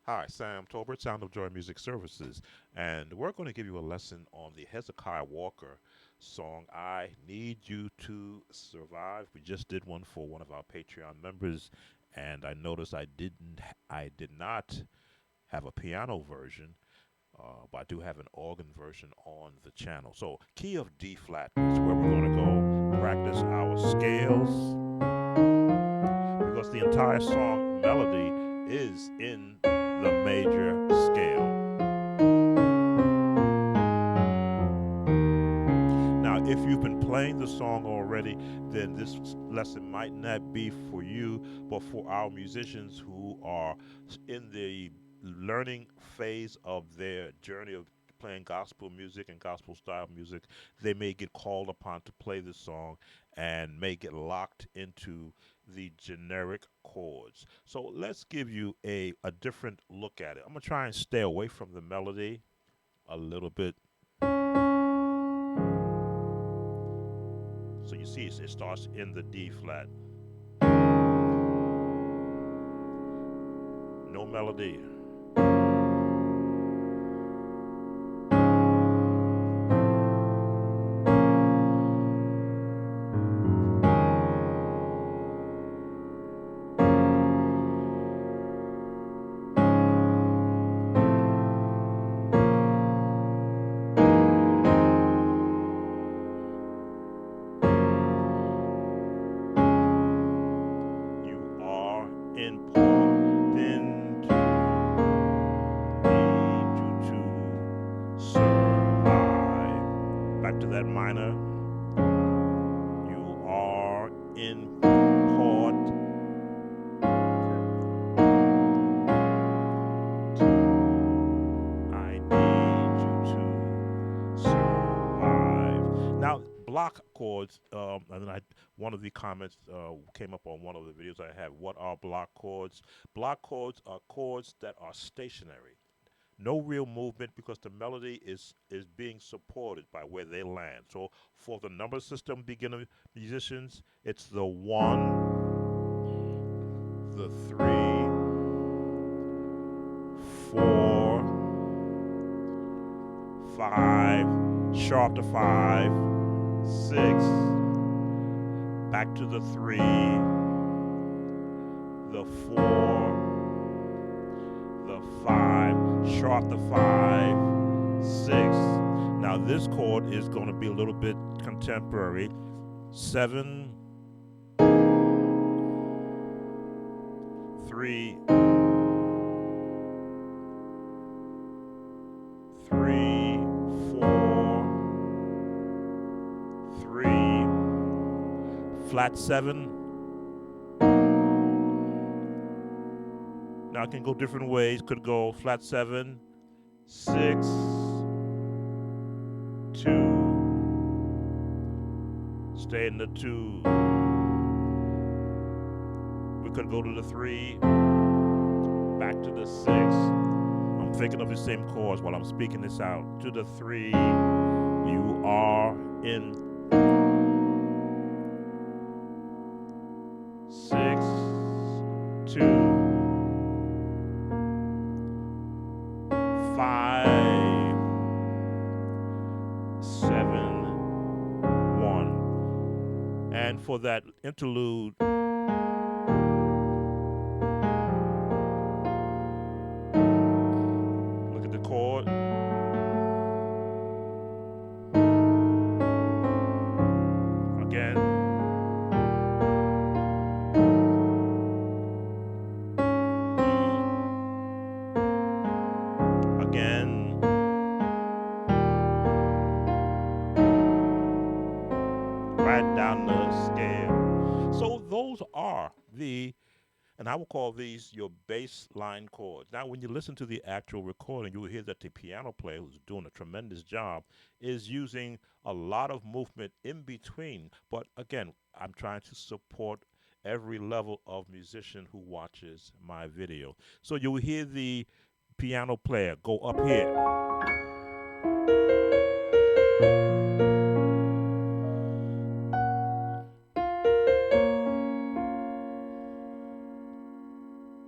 Hi, Sam Tolbert, Sound of Joy Music Services, and we're going to give you a lesson on the Hezekiah Walker song, I Need You to Survive. We just did one for one of our Patreon members, and I noticed I did not have a piano version, but I do have an organ version on the channel. So, key of D flat is where we're going to go practice our scales because the entire song melody is in the major scale. Now, if you've been playing the song already, then this lesson might not be for you, but for our musicians who are in the learning phase of their journey of playing gospel music and gospel style music, they may get called upon to play this song and may get locked into the generic chords. So let's give you a different look at it. I'm going to try and stay away from the melody a little bit. So you see it starts in the D flat. No melody. You are important. Need you to survive. Back to that minor. You are important. I need you to survive. Now, block chords. And then one of the comments came up on one of the videos I have. What are block chords? Block chords are chords that are stationary. No real movement because the melody is being supported by where they land. So for the number system beginner musicians, it's the 1, the 3, 4, 5, sharp to 5, 6, back to the 3, the 4, the 5, sharp to 5, 6. Now this chord is going to be a little bit contemporary. 7, 3, 3, 4, 3, flat 7. Now it can go different ways. Could go flat 7, 6, 2, stay in the 2. We could go to the 3, back to the 6. I'm thinking of the same chords while I'm speaking this out. To the 3, you are in 6, 2, 5, 7, 1. And for that interlude, look at the chord. Again. Again. Right down the scale. So those are and I will call these your bass line chords. Now, when you listen to the actual recording, you will hear that the piano player, who's doing a tremendous job, is using a lot of movement in between. But again, I'm trying to support every level of musician who watches my video. So you will hear the piano player go up here.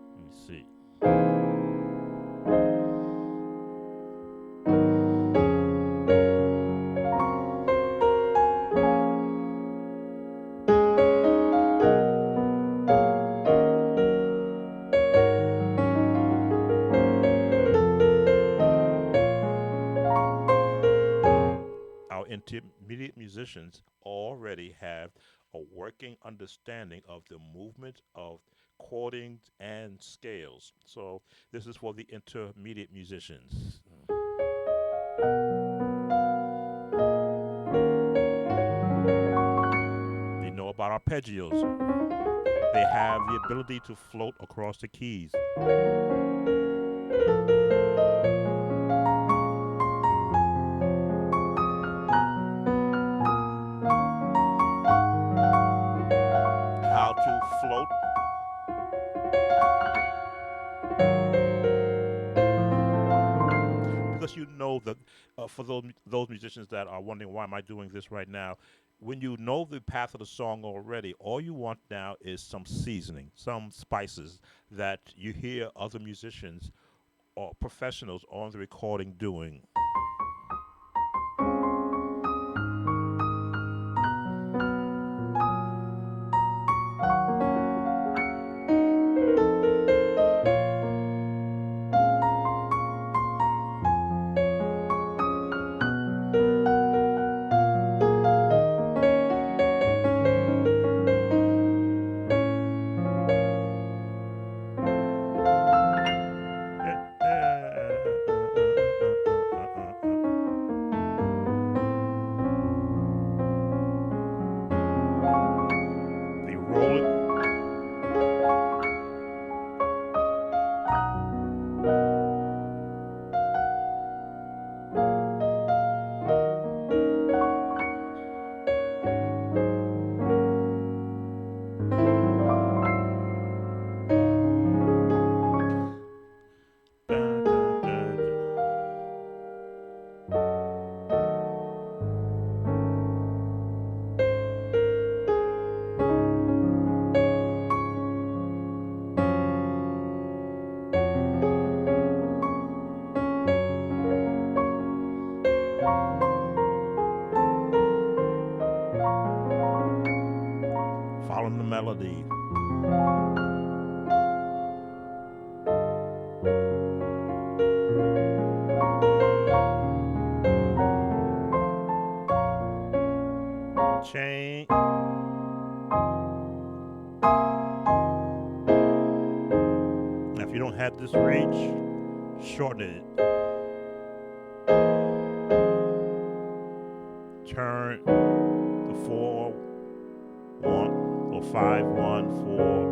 Let me see. musicians already have a working understanding of the movement of chordings and scales. So this is for the intermediate musicians. They know about arpeggios. They have the ability to float across the keys. How to float because you know that for those musicians that are wondering why am I doing this right now, when you know the path of the song already, all you want now is some seasoning, some spices that you hear other musicians or professionals on the recording doing. They roll it. Dun, dun, dun, dun. Following the melody. Chain. Now, if you don't have this reach, shorten it. Turn the 4-1 or 5-1-4.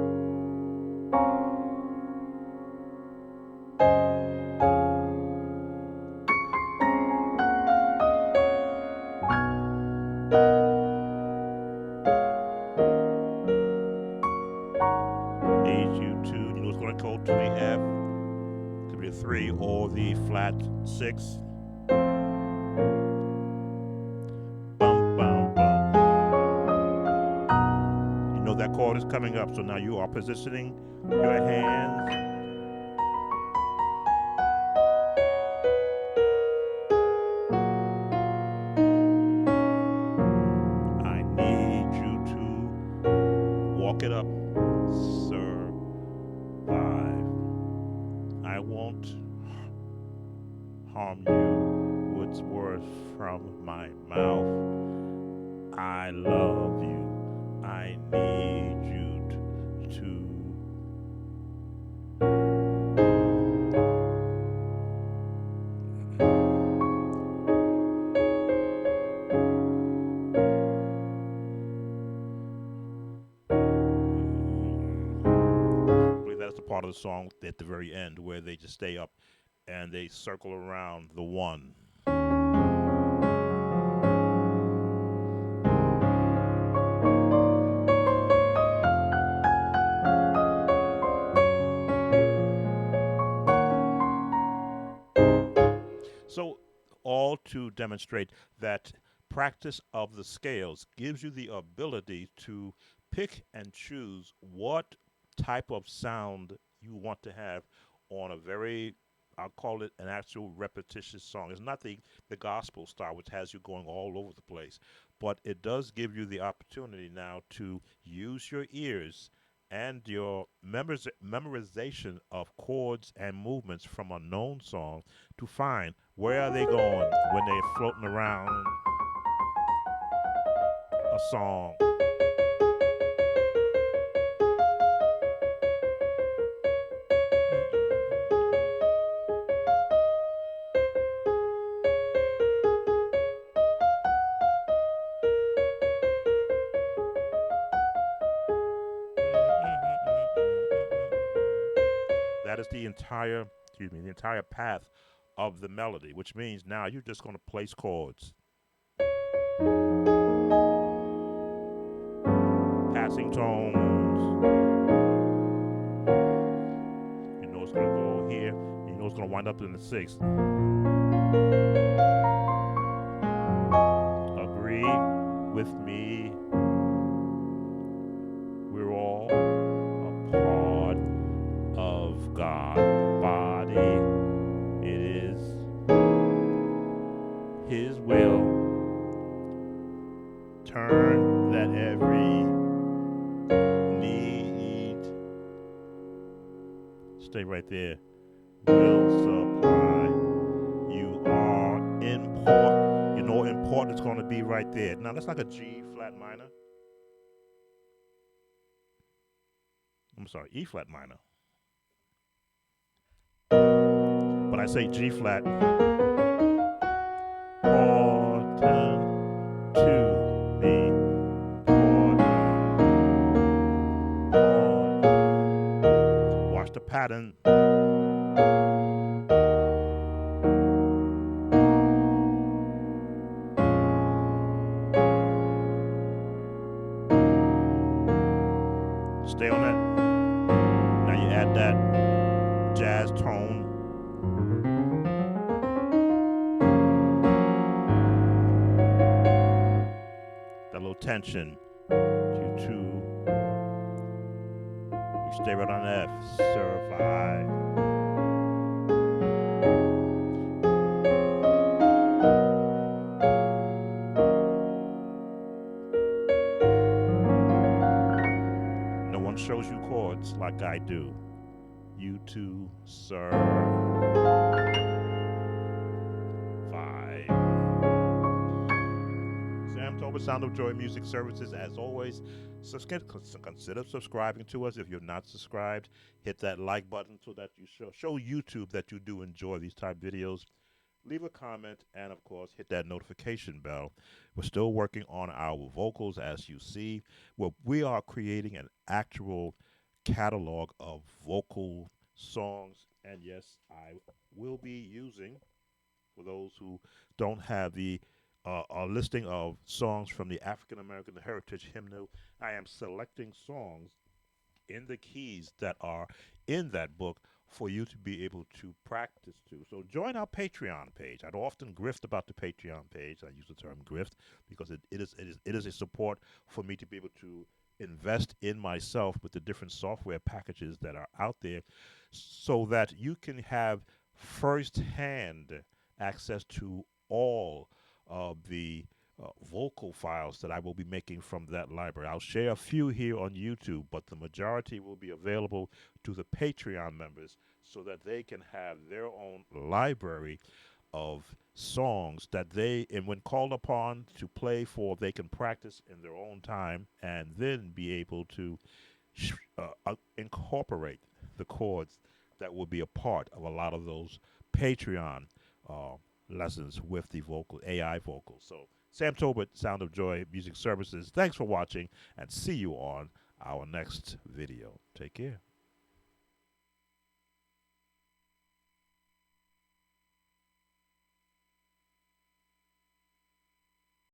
Need you to, you know, it's going to go to the F, could be a 3 or the flat 6. Bum, bum, bum. You know that chord is coming up, so now you are positioning your hands. I need you to walk it up, survive. I won't harm you with words from my mouth. I love you. I need you to. I believe that's the part of the song at the very end where they just stay up and they circle around the 1. So, all to demonstrate that practice of the scales gives you the ability to pick and choose what type of sound you want to have on a very, I'll call it an actual repetitious song. It's not the gospel style, which has you going all over the place, but it does give you the opportunity now to use your ears and your memorization of chords and movements from a known song to find where are they going when they're floating around. a song. That is the entire, excuse me, the entire path of the melody, which means now you're just going to place chords, passing tones. You know it's going to go here. You know it's going to wind up in the sixth. Agree with me. We're all a part of God's body. It is His will. Turn that every need. Stay right there. Will supply. You are important. You know, important is going to be right there. Now, that's like a G flat minor. I'm sorry, E flat minor. But I say G flat. Important to me. Watch the pattern. Stay on that. Now you add that jazz tone. That little tension. 2-2. You stay right on F. Survive. No one shows you chords like I do. You too, sir. 5. Sam Tober, Sound of Joy Music Services. As always, consider subscribing to us. If you're not subscribed, hit that like button so that you show YouTube that you do enjoy these type videos. Leave a comment and, of course, hit that notification bell. We're still working on our vocals, as you see. Well, we are creating an actual catalog of vocal songs, and yes, I will be using, for those who don't have the a listing of songs from the African American Heritage Hymnal, I am selecting songs in the keys that are in that book for you to be able to practice to. So join our Patreon page. I'd often grift about the Patreon page. I use the term grift because it is a support for me to be able to invest in myself with the different software packages that are out there so that you can have first-hand access to all of the vocal files that I will be making from that library. I'll share a few here on YouTube, but the majority will be available to the Patreon members so that they can have their own library of songs that they, and when called upon to play for, they can practice in their own time and then be able to incorporate the chords that will be a part of a lot of those Patreon lessons with the vocal AI vocals. So Sam Tobert, Sound of Joy Music Services. Thanks for watching, and see you on our next video. Take care.